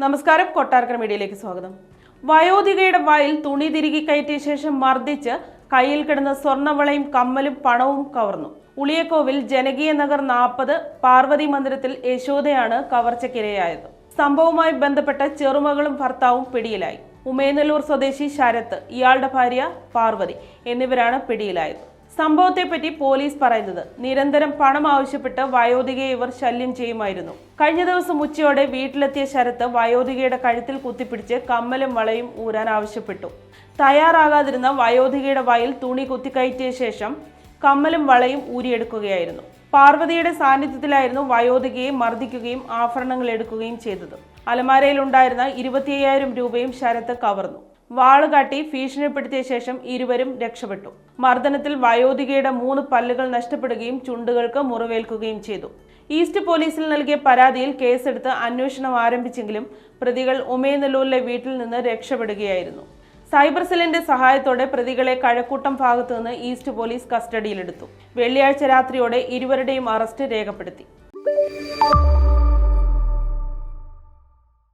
നമസ്കാരം, കൊട്ടാരക്കര മീഡിയയിലേക്ക് സ്വാഗതം. വയോധികയുടെ വായിൽ തുണി തിരികെ കയറ്റിയ ശേഷം മർദ്ദിച്ച് കയ്യിൽ കിടന്ന സ്വർണ്ണവളയും കമ്മലും പണവും കവർന്നു. ഉളിയക്കോവിൽ ജനകീയ നഗർ 40 പാർവതി മന്ദിരത്തിൽ യശോദയാണ് കവർച്ചയ്ക്കിരയായത്. സംഭവവുമായി ബന്ധപ്പെട്ട ചെറുമകളും ഭർത്താവും പിടിയിലായി. ഉമേനല്ലൂർ സ്വദേശി ശരത്ത്, ഇയാളുടെ ഭാര്യ പാർവതി എന്നിവരാണ് പിടിയിലായത്. സംഭവത്തെപ്പറ്റി പോലീസ് പറയുന്നത്, നിരന്തരം പണം ആവശ്യപ്പെട്ട് വയോധികയെ ഇവർ ശല്യം ചെയ്യുമായിരുന്നു. കഴിഞ്ഞ ദിവസം ഉച്ചയോടെ വീട്ടിലെത്തിയ ശരത്ത് വയോധികയുടെ കഴുത്തിൽ കുത്തിപ്പിടിച്ച് കമ്മലും വളയും ഊരാൻ ആവശ്യപ്പെട്ടു. തയ്യാറാകാതിരുന്ന വയോധികയുടെ വായിൽ തുണി കുത്തിക്കയറ്റിയ ശേഷം കമ്മലും വളയും ഊരിയെടുക്കുകയായിരുന്നു. പാർവതിയുടെ സാന്നിധ്യത്തിലായിരുന്നു വയോധികയെ മർദ്ദിക്കുകയും ആഭരണങ്ങൾ എടുക്കുകയും ചെയ്തത്. അലമാരയിലുണ്ടായിരുന്ന 25,000 രൂപയും ശരത്ത് കവർന്നു. വാളുകാട്ടി ഭീഷണിപ്പെടുത്തിയ ശേഷം ഇരുവരും രക്ഷപ്പെട്ടു. മർദ്ദനത്തിൽ വയോധികയുടെ 3 പല്ലുകൾ നഷ്ടപ്പെടുകയും ചുണ്ടുകൾക്ക് മുറിവേൽക്കുകയും ചെയ്തു. ഈസ്റ്റ് പോലീസിൽ നൽകിയ പരാതിയിൽ കേസെടുത്ത് അന്വേഷണം ആരംഭിച്ചെങ്കിലും പ്രതികൾ ഉമേനല്ലൂരിലെ വീട്ടിൽ നിന്ന് രക്ഷപ്പെടുകയായിരുന്നു. സൈബർ സെല്ലിന്റെ സഹായത്തോടെ പ്രതികളെ കഴക്കൂട്ടം ഭാഗത്തു നിന്ന് ഈസ്റ്റ് പോലീസ് കസ്റ്റഡിയിലെടുത്തു. വെള്ളിയാഴ്ച രാത്രിയോടെ ഇരുവരുടെയും അറസ്റ്റ് രേഖപ്പെടുത്തി.